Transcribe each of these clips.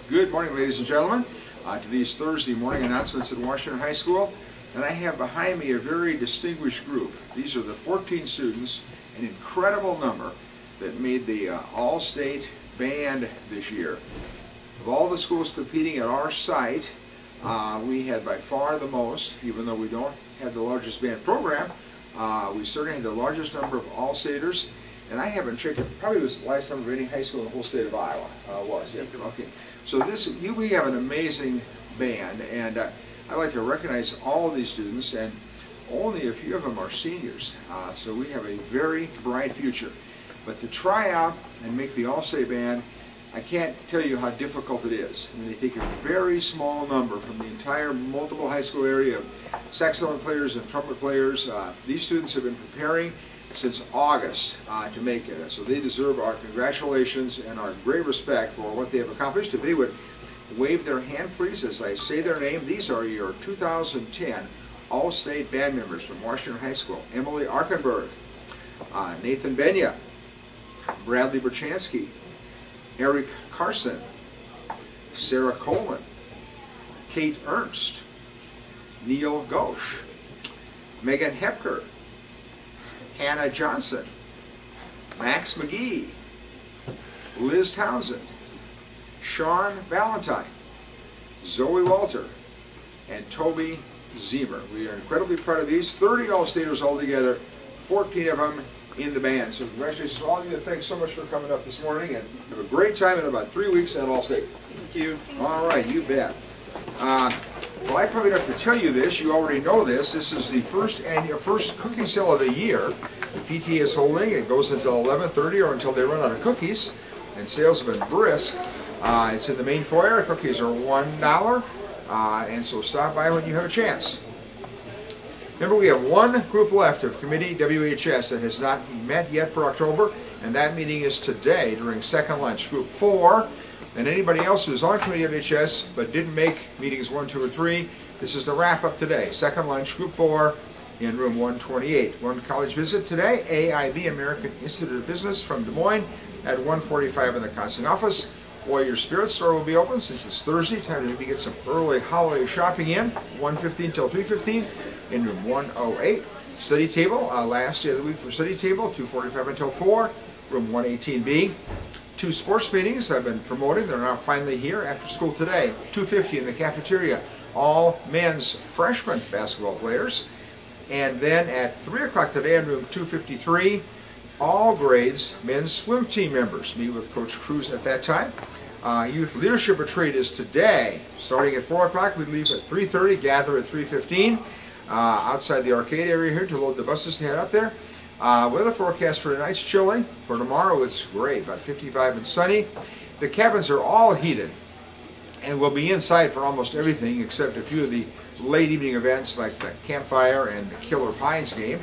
Good morning, ladies and gentlemen, to these Thursday morning announcements at Washington High School. And I have behind me a very distinguished group. These are the 14 students, an incredible number, that made the All-State Band this year. Of all the schools competing at our site, we had by far the most, even though we don't have the largest band program. We certainly had the largest number of All-Staters. And I haven't checked it, probably was the last number of any high school in the whole state of Iowa was. Yeah, okay. So we have an amazing band, and I'd like to recognize all of these students, and only a few of them are seniors. So we have a very bright future. But to try out and make the All-State Band, I can't tell you how difficult it is. I mean, they take a very small number from the entire multiple high school area of saxophone players and trumpet players. These students have been preparing since August to make it. So they deserve our congratulations and our great respect for what they have accomplished. If they would wave their hand, please, as I say their name. These are your 2010 All-State Band members from Washington High School. Emily Arkenberg, Nathan Benya, Bradley Berchansky, Eric Carson, Sarah Coleman, Kate Ernst, Neil Ghosh, Megan Hepker, Hannah Johnson, Max McGee, Liz Townsend, Sean Valentine, Zoe Walter, and Toby Zemer. We are incredibly proud of these. 30 All-Staters altogether, 14 of them in the band. So congratulations to all of you. Thanks so much for coming up this morning, and have a great time in about 3 weeks at All-State. Thank you. All right, you bet. Well, I probably don't have to tell you this. You already know this. This is the first cookie sale of the year. The PTA is holding. It goes until 11:30 or until they run out of cookies. And sales have been brisk. It's in the main foyer. Cookies are $1. And so stop by when you have a chance. Remember, we have one group left of Committee WHS that has not met yet for October. And that meeting is today during second lunch. Group 4. And anybody else who's on Committee WHS but didn't make meetings 1, 2, or 3, this is the wrap-up today. Second lunch, Group 4, in room 128. One college visit today, AIB, American Institute of Business from Des Moines, at 1:45 in the counseling office. Warrior Spirit Store will be open since it's Thursday. Time to maybe get some early holiday shopping in, 1:15 till 3:15 in room 108. Study table, last day of the week for study table, 2:45 until 4, room 118B. 2 sports meetings I've been promoting. They're now finally here after school today. 2:50 in the cafeteria, all men's freshman basketball players. And then at 3 o'clock today in room 253, all grades men's swim team members. Meet with Coach Cruz at that time. Youth leadership retreat is today. Starting at 4 o'clock, we leave at 3:30, gather at 3:15 outside the arcade area here to load the buses to head up there. Weather forecast for tonight's chilly. For tomorrow it's great, about 55 and sunny. The cabins are all heated and will be inside for almost everything except a few of the late evening events like the campfire and the Killer Pines game.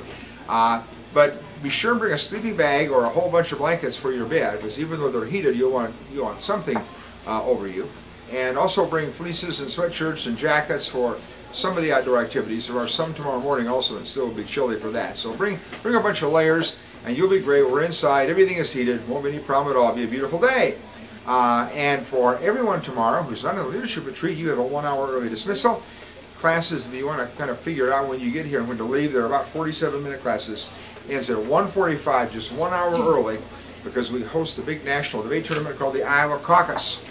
But be sure and bring a sleeping bag or a whole bunch of blankets for your bed, because even though they're heated, you want something over you. And also bring fleeces and sweatshirts and jackets for some of the outdoor activities. There are some tomorrow morning also, and still will be chilly for that. So bring a bunch of layers, and you'll be great. We're inside. Everything is heated. Won't be any problem at all. It'll be a beautiful day. And for everyone tomorrow who's not in a leadership retreat, you have a 1-hour early dismissal. Classes, if you want to kind of figure it out when you get here and when to leave, they're about 47-minute classes. And it's at 1:45, just 1 hour early, because we host the big national debate tournament called the Iowa Caucus.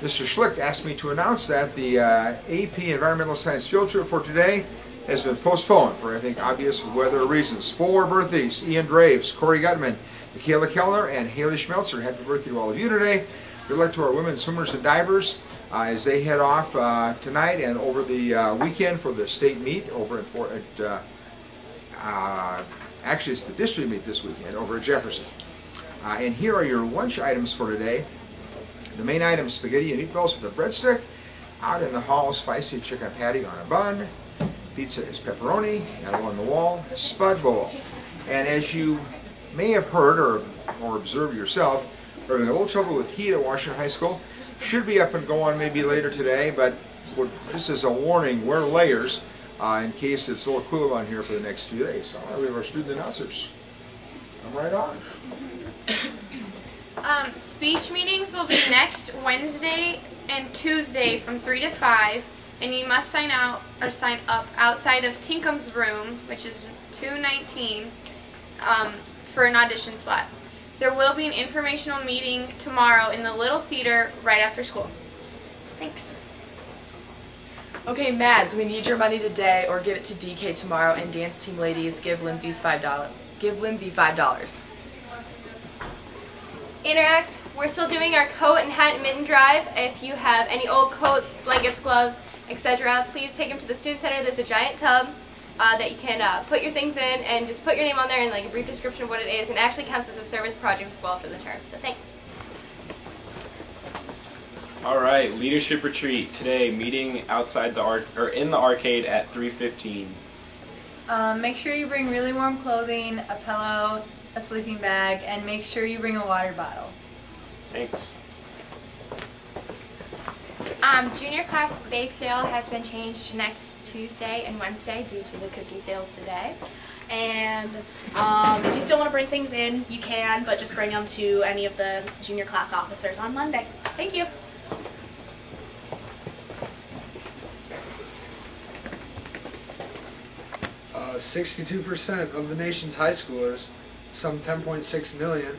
Mr. Schlicht asked me to announce that the AP Environmental Science field trip for today has been postponed for, I think, obvious weather reasons. 4 birthdays: Ian Draves, Corey Gutman, Michaela Kellner, and Haley Schmelzer. Happy birthday to all of you today. Good luck to our women swimmers and divers as they head off tonight and over the weekend for the state meet over actually it's the district meet this weekend over at Jefferson. And here are your lunch items for today. The main item, spaghetti and meatballs with a breadstick. Out in the hall, spicy chicken patty on a bun. Pizza is pepperoni. And along the wall, spud bowl. And as you may have heard or observed yourself, we're having a little trouble with heat at Washington High School. Should be up and going maybe later today, but just as a warning, wear layers in case it's a little cool on here for the next few days. All right, we have our student announcers. Come right on. Speech meetings will be next Wednesday and Tuesday from 3 to 5, and you must sign up outside of Tinkum's room, which is 219, for an audition slot. There will be an informational meeting tomorrow in the Little Theater right after school. Thanks. Okay, Mads, we need your money today, or give it to DK tomorrow. And dance team ladies, give Lindsay $5. Give Lindsay $5. Interact, we're still doing our coat and hat and mitten drive. If you have any old coats, blankets, gloves, etc., please take them to the student center. There's a giant tub that you can put your things in, and just put your name on there and like a brief description of what it is, and it actually counts as a service project as well for the term. So thanks. All right, leadership retreat today. Meeting outside the in the arcade at 3:15. Make sure you bring really warm clothing, a pillow, a sleeping bag, and make sure you bring a water bottle. Thanks. Junior class bake sale has been changed to next Tuesday and Wednesday due to the cookie sales today. And if you still want to bring things in, you can, but just bring them to any of the junior class officers on Monday. Thank you. Uh, 62% of the nation's high schoolers, some 10.6 million,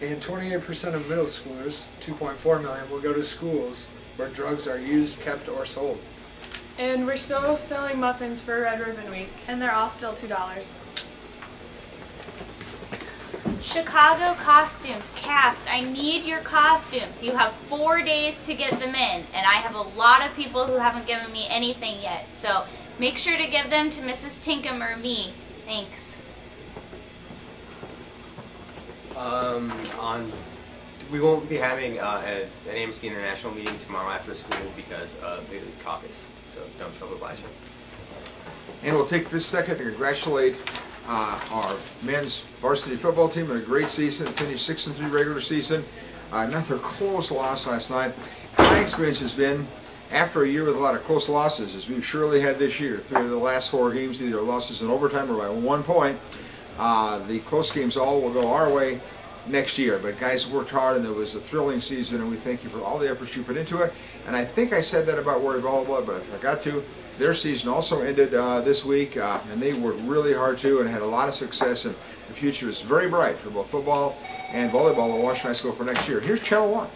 and 28% of middle schoolers, 2.4 million, will go to schools where drugs are used, kept, or sold. And we're still selling muffins for Red Ribbon Week. And they're all still $2. Chicago costumes, cast, I need your costumes. You have 4 days to get them in, and I have a lot of people who haven't given me anything yet. So make sure to give them to Mrs. Tinkham or me. Thanks. We won't be having an AMC International meeting tomorrow after school because of the caucus, so don't troubleblaze you. And we'll take this second to congratulate our men's varsity football team on a great season. It finished 6-3 regular season. Another close loss last night. My experience has been, after a year with a lot of close losses, as we've surely had this year, 3 of the last 4 games, either losses in overtime or by 1 point, the close games all will go our way next year. But guys worked hard, and it was a thrilling season, and we thank you for all the efforts you put into it. And I think I said that about Warrior Volleyball, but I forgot to. Their season also ended this week, and they worked really hard too and had a lot of success, and the future is very bright for both football and volleyball at Washington High School for next year. Here's Channel 1.